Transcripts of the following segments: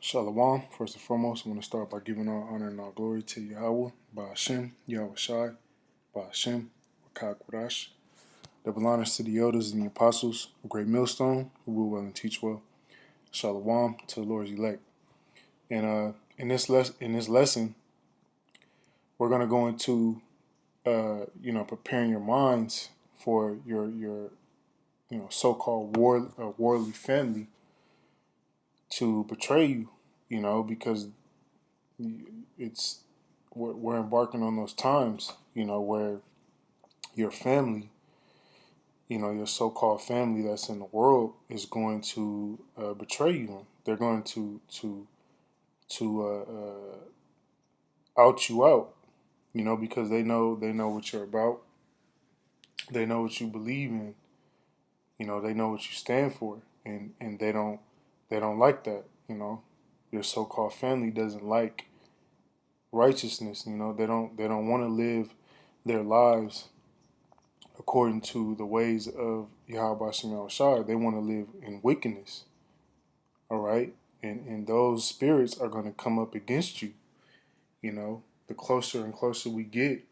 Shalom. First and foremost, I want to start by giving all honor and all glory to Yahweh, by Hashem, Yahweh Shai, by Hashem, Wakak Wadash. Double honors to the elders and the apostles, a great millstone, who will well and teach well. Shalom to the Lord's elect. And in this lesson, we're going to go into preparing your minds for your so-called worldly family to betray you. Because it's we're embarking on those times, where your family, your so-called family that's in the world is going to betray you. They're going to out you out, because they know what you're about. They know what you believe in. They know what you stand for, and they don't like that. Your so-called family doesn't like righteousness. They don't want to live their lives according to the ways of Yahweh Shem Shai. They want to live in wickedness. All right? And those spirits are going to come up against you. The closer and closer we get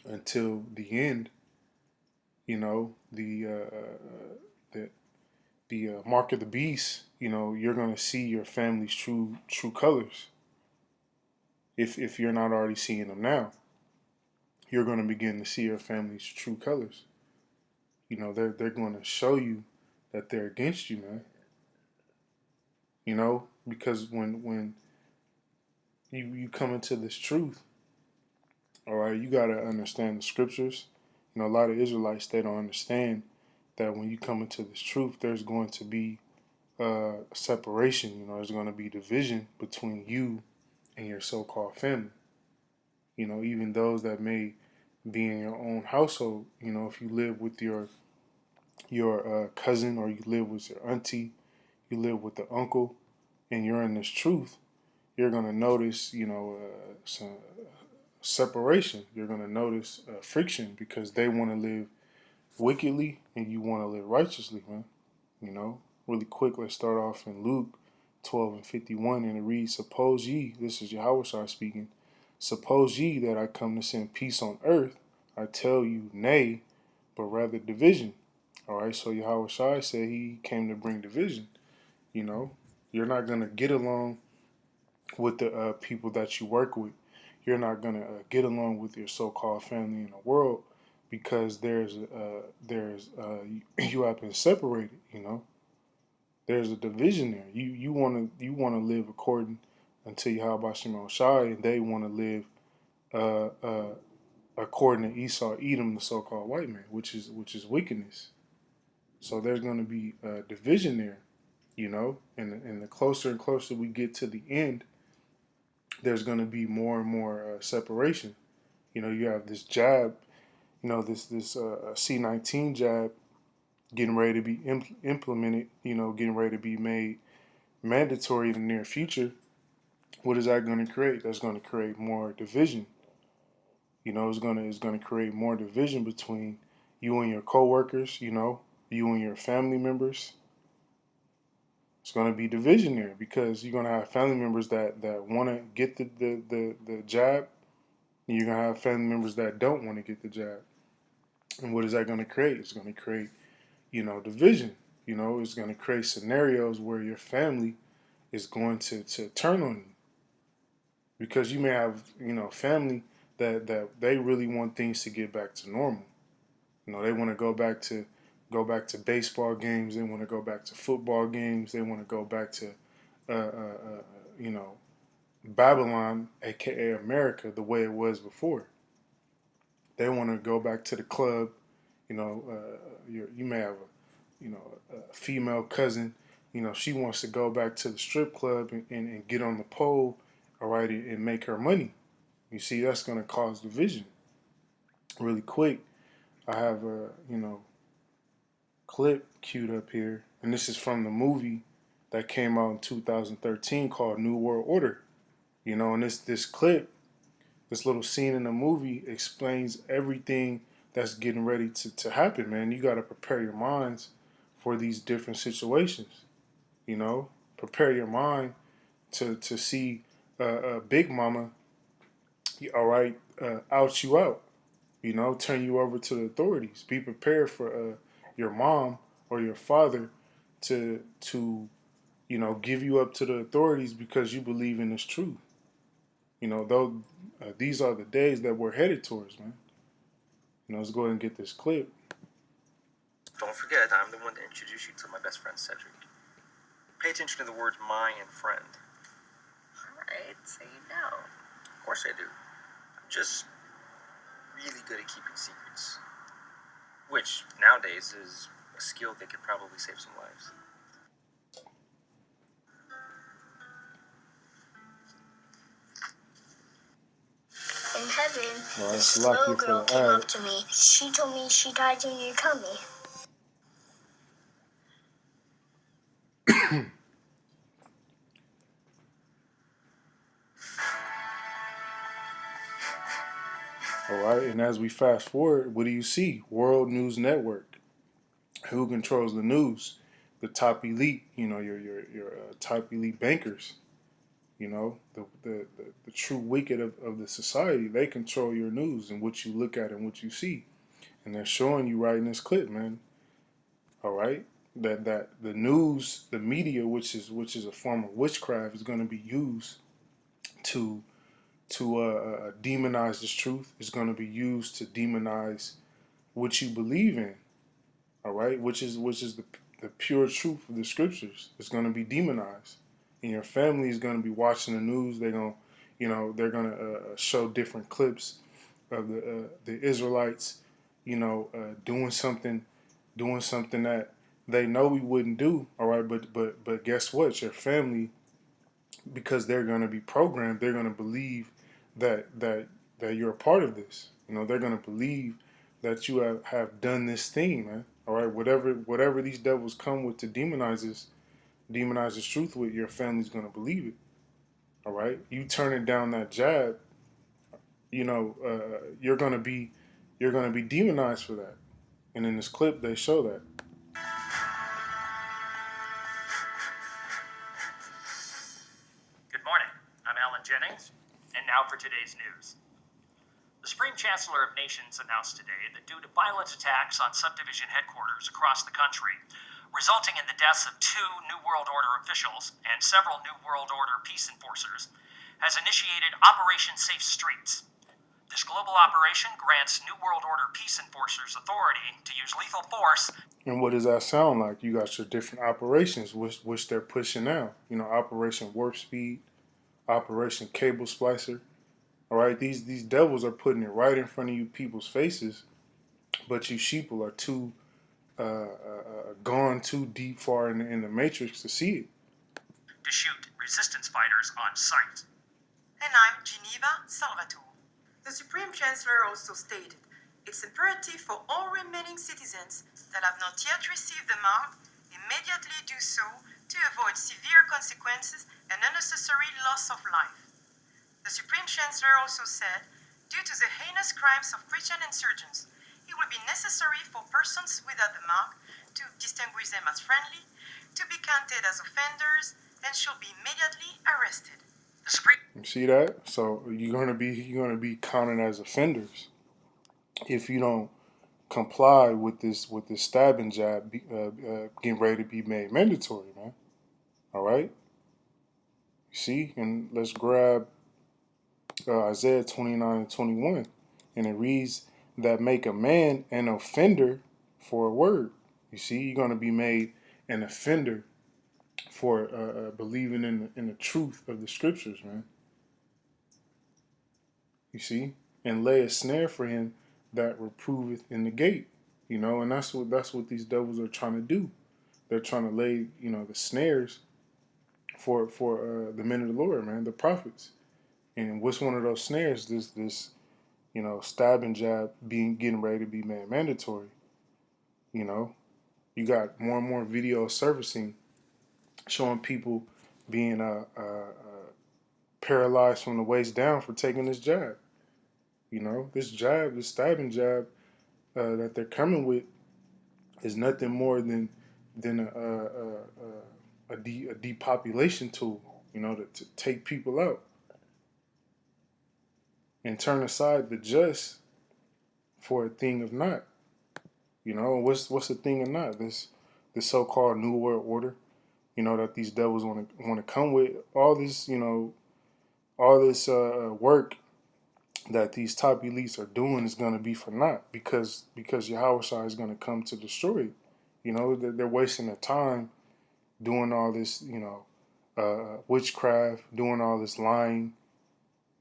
until the end, the mark of the beast, you're going to see your family's true colors. If you're not already seeing them now, you're going to begin to see your family's true colors. They're going to show you that they're against you, man. Because when you come into this truth, all right, you got to understand the scriptures. A lot of Israelites, they don't understand that when you come into this truth, there's going to be separation. There's going to be division between you and your so-called family. Even those that may be in your own household. If you live with your cousin, or you live with your auntie, you live with the uncle, and you're in this truth, you're going to notice, some separation. You're going to notice friction, because they want to live wickedly and you want to live righteously, man. Really quick, let's start off in Luke 12:51, and it reads, "Suppose ye," this is Yahweh speaking, "suppose ye that I come to send peace on earth? I tell you, nay, but rather division." All right, so Yahweh said he came to bring division. You're not going to get along with the people that you work with. You're not going to get along with your so-called family in the world, because you have been separated. There's a division there. You want to live according unto Yahweh Shem Shai, and they want to live according to Esau, Edom, the so-called white man, which is wickedness. So there's going to be a division there, and the closer and closer we get to the end, there's going to be more and more separation. You have this jab, this C-19 jab getting ready to be implemented, getting ready to be made mandatory in the near future. What is that going to create? That's going to create more division. It's gonna create more division between you and your coworkers. You and your family members. It's going to be division there, because you're going to have family members that want to get the jab, and you're going to have family members that don't want to get the jab. And what is that going to create? It's going to create, division. It's going to create scenarios where your family is going to turn on you, because you may have, family that they really want things to get back to normal. They want to go back to baseball games. They want to go back to football games. They want to go back to, uh, uh, uh, you know, Babylon, aka America, the way it was before. They want to go back to the club. You may have a female cousin. She wants to go back to the strip club and get on the pole, all right, and make her money. You see, that's going to cause division. Really quick, I have a clip queued up here, and this is from the movie that came out in 2013 called New World Order. And this clip, this little scene in the movie explains everything that's getting ready to happen, man. You got to prepare your minds for these different situations. Prepare your mind to see Big Mama, all right, out you out. You know, turn you over to the authorities. Be prepared for your mom or your father to give you up to the authorities because you believe in this truth. You know, though these are the days that we're headed towards, man. You know, let's go ahead and get this clip. Don't forget, I'm the one to introduce you to my best friend, Cedric. Pay attention to the words my and friend. Alright, so you know. Of course I do. I'm just really good at keeping secrets. Which, nowadays, is a skill that could probably save some lives. In heaven, Right, this lock little you for girl the came ad. up to me. She told me she died in your tummy. All right, and as we fast forward, what do you see? World News Network. Who controls the news? The top elite. You know, your top elite bankers. You know, the true wicked of the society. They control your news and what you look at and what you see, and they're showing you right in this clip, man. All right, that the news, the media, which is a form of witchcraft, is going to be used to demonize this truth. Is going to be used to demonize what you believe in. All right, which is the pure truth of the scriptures. It's going to be demonized, and your family is going to be watching the news. They're going to show different clips of the Israelites, doing something that they know we wouldn't do. All right, but guess what? Your family, because they're going to be programmed, they're going to believe that you're a part of this. You know, they're going to believe that you have done this thing, man. All right, whatever these devils come with to demonize this truth with, your family's going to believe it. All right, you turning down that jab, you're going to be demonized for that. And in this clip, they show that. Good morning. I'm Alan Jennings, and now for today's news. The Supreme Chancellor of Nations announced today that due to violent attacks on subdivision headquarters across the country, resulting in the deaths of 2 New World Order officials and several New World Order peace enforcers, has initiated Operation Safe Streets. This global operation grants New World Order peace enforcers authority to use lethal force. And what does that sound like? You got your different operations, which they're pushing now. You know, Operation Warp Speed, Operation Cable Splicer. All right, these devils are putting it right in front of you people's faces, but you sheeple are too gone too deep far in the matrix to see it. To shoot resistance fighters on sight. And I'm Geneva Salvatore. The Supreme Chancellor also stated it's imperative for all remaining citizens that have not yet received the mark immediately do so to avoid severe consequences and unnecessary loss of life. The Supreme Chancellor also said, due to the heinous crimes of Christian insurgents, it will be necessary for persons without the mark to distinguish them as friendly, to be counted as offenders, and shall be immediately arrested. You see that? So you're gonna be counted as offenders if you don't comply with this stabbing jab getting ready to be made mandatory, man. All right. You see, and let's grab Isaiah 29:21, and it reads that make a man an offender for a word. You see, you're gonna be made an offender for believing in the truth of the scriptures, man. You see, and lay a snare for him that reproveth in the gate. You know, and that's what these devils are trying to do. They're trying to lay the snares for the men of the Lord, man, the prophets. And what's one of those snares? This stabbing jab getting ready to be made mandatory. You know, you got more and more video surfacing showing people being paralyzed from the waist down for taking this jab. You know, this stabbing jab that they're coming with is nothing more than a depopulation tool. to take people out and turn aside the just for a thing of not. What's a thing of not? This so-called new world order. That these devils want to come with all this. All this work that these top elites are doing is going to be for naught because Yahweh Shai is going to come to destroy it. They're wasting their time doing all this, witchcraft, doing all this lying.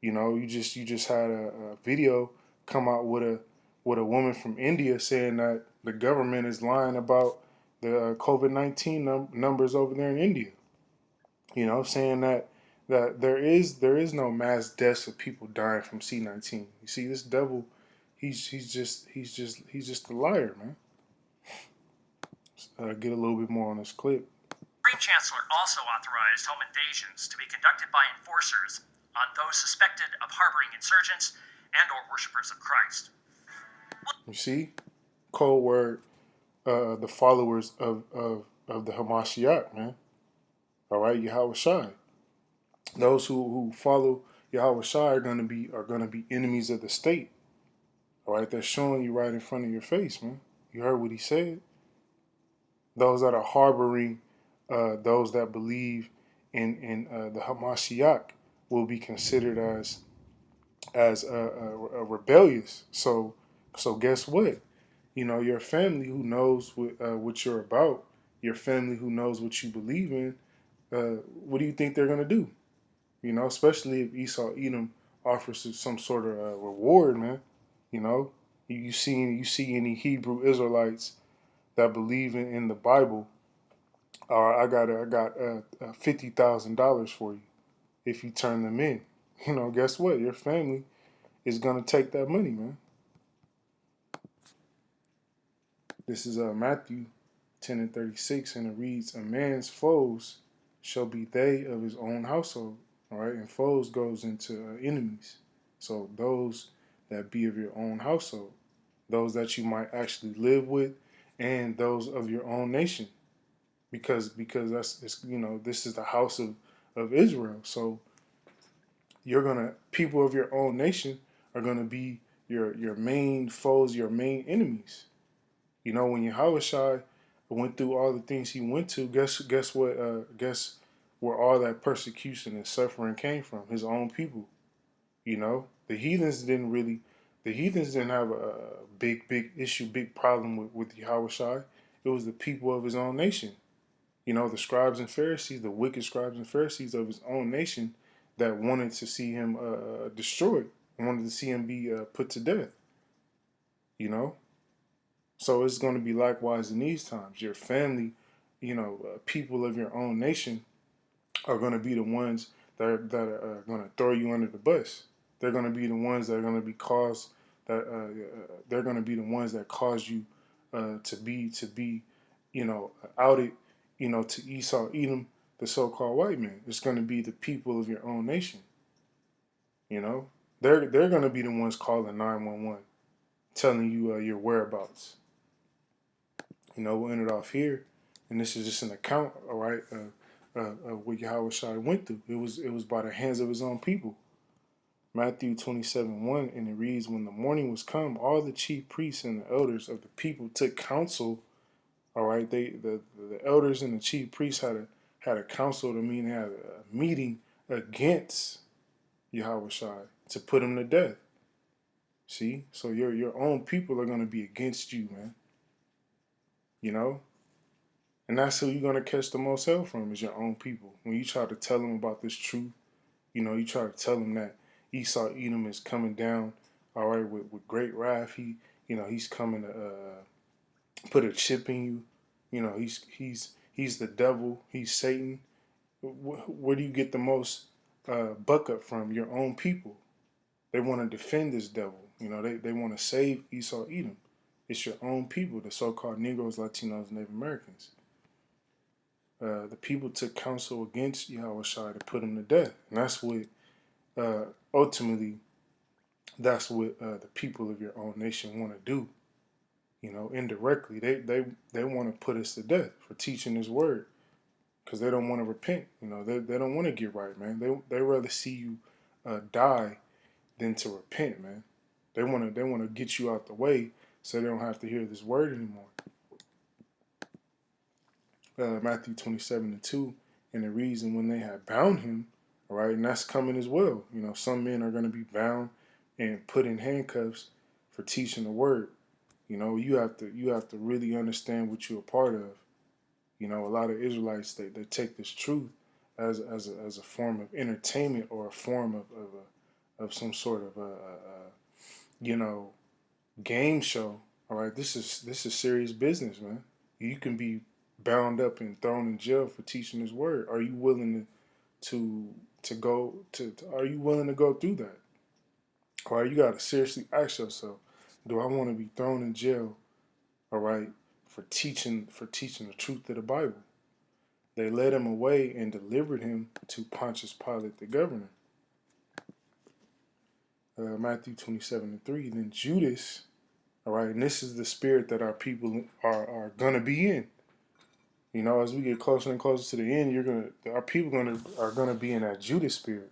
You just had a video come out with a woman from India saying that the government is lying about the COVID-19 numbers over there in India. Saying that there is no mass deaths of people dying from C-19. You see, this devil, he's just a liar, man. Get a little bit more on this clip. Supreme Chancellor also authorized home invasions to be conducted by enforcers on those suspected of harboring insurgents and or worshippers of Christ. You see, cold word, the followers of the Hamashiach, man. All right, Yahweh Shai. Those who follow Yahweh Shai are gonna be enemies of the state. All right, they're showing you right in front of your face, man. You heard what he said. Those that are harboring, those that believe in the Hamashiach will be considered as rebellious. So guess what? Your family who knows what you're about, your family who knows what you believe in. What do you think they're gonna do? Especially if Esau Edom offers some sort of reward, man. You know, you see any Hebrew Israelites that believe in the Bible? I got $50,000 for you if you turn them in. Guess what? Your family is gonna take that money, man. This is Matthew 10:36, and it reads, "A man's foes shall be they of his own household." All right, and foes goes into enemies. So those that be of your own household, those that you might actually live with, and those of your own nation, because this is the house of Israel. So people of your own nation are gonna be your main foes, your main enemies. When Yahushua went through all the things he went to, guess what? Guess where all that persecution and suffering came from? His own people. The heathens didn't have a big issue, big problem with Yahushua. It was the people of his own nation. The scribes and Pharisees, the wicked scribes and Pharisees of his own nation that wanted to see him destroyed, wanted to see him be put to death. So it's going to be likewise in these times. Your family, people of your own nation are going to be the ones that are going to throw you under the bus. They're going to be the ones that are going to be caused that they're going to be the ones that cause you to be outed to Esau Edom, the so-called white man. It's going to be the people of your own nation. They're going to be the ones calling 911, telling you your whereabouts. We'll end it off here, and this is just an account, all right, of what Yahweh Shai went through. It was by the hands of his own people. Matthew 27:1, and it reads, "When the morning was come, all the chief priests and the elders of the people took counsel." All right, the elders and the chief priests had a council. They had a meeting against Yahweh Shai to put him to death. See, so your own people are going to be against you, man. And that's who you're going to catch the most hell from is your own people. When you try to tell them about this truth, you try to tell them that Esau Edom is coming down, all right, with great wrath. He's coming to put a chip in you. He's the devil. He's Satan. Where do you get the most buck up from? Your own people. They want to defend this devil. They want to save Esau Edom. It's your own people, the so-called Negroes, Latinos, and Native Americans. The people took counsel against Yahweh Shai to put him to death. And that's what, ultimately, that's what the people of your own nation want to do. Indirectly, they want to put us to death for teaching his word. because they don't want to repent. They don't want to get right, man. They rather see you die than to repent, man. They want to get you out the way so they don't have to hear this word anymore. Matthew 27:2, and it reads, and when they had bound him, all right, and that's coming as well. Some men are going to be bound and put in handcuffs for teaching the word. You have to really understand what you're a part of. A lot of Israelites they take this truth as a form of entertainment or a form of some sort of you know game show. All right, this is serious business, man. You can be bound up and thrown in jail for teaching His word. Are you willing to go to Are you willing to go through that? All right, you got to seriously ask yourself: do I want to be thrown in jail? All right, for teaching the truth of the Bible. They led him away and delivered him to Pontius Pilate, the governor. Matthew 27:3. Then Judas, all right, and this is the spirit that our people are gonna be in. As we get closer and closer to the end, our people are gonna be in that Judas spirit.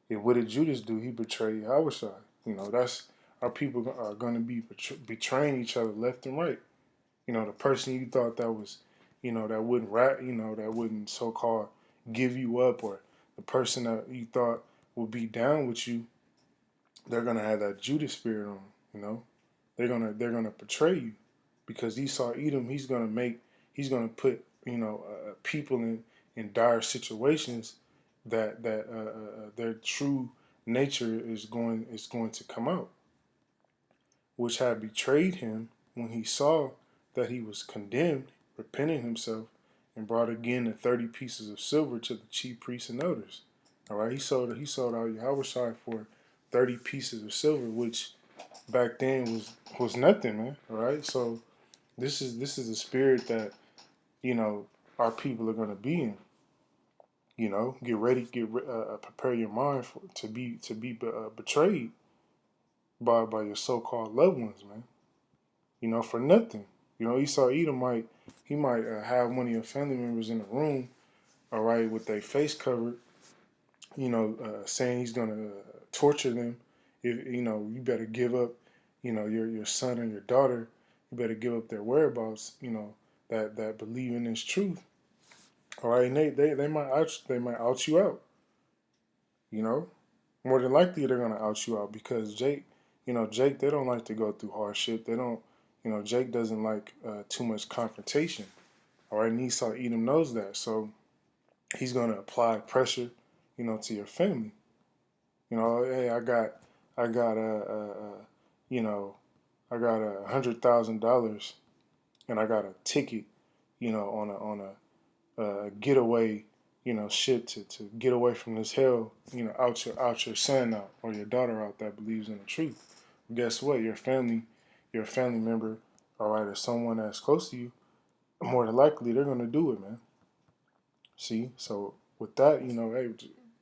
And what did Judas do? He betrayed Yahushua. That's our people are gonna be betraying each other left and right. The person you thought that was, that wouldn't that wouldn't so-called give you up, or the person that you thought would be down with you, they're gonna have that Judas spirit on them. They're gonna betray you, because Esau Edom, he's gonna put people in dire situations that their true nature is going to come out, which had betrayed him when he saw that he was condemned, repented himself, and brought again the 30 pieces of silver to the chief priests and elders. All right, he sold out Yahushua for 30 pieces of silver, which back then was nothing, man. All right, so this is a spirit that our people are gonna be in. Get ready, prepare your mind to be betrayed by your so-called loved ones, man. For nothing. Esau Edom might have one of your family members in the room, all right, with their face covered, saying he's gonna torture them. If you better give up, your son or your daughter, you better give up their whereabouts. That believe in this truth, all right, and they might out you out. You know, More than likely they're gonna out you out, because Jake, they don't like to go through hardship. They don't, Jake doesn't like too much confrontation. All right, and Esau Edom knows that, so he's gonna apply pressure, to your family. Hey, I got you know, I got $100,000, and I got a ticket, on a getaway, ship to get away from this hell, out your son out, or your daughter out that believes in the truth. Guess what? Your family member, all right, or someone that's close to you, more than likely they're gonna do it, man. See, so with that, hey,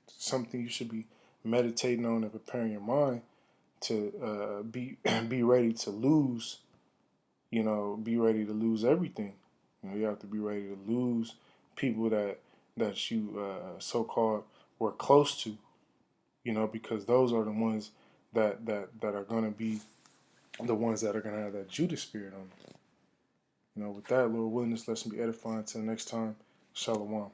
something you should be meditating on and preparing your mind to be be ready to lose. Be ready to lose everything. You have to be ready to lose people that you so-called were close to. Because those are the ones that are gonna be the ones that are gonna have that Judas spirit on them. With that, Lord willing, let's be edifying. Until next time, Shalom.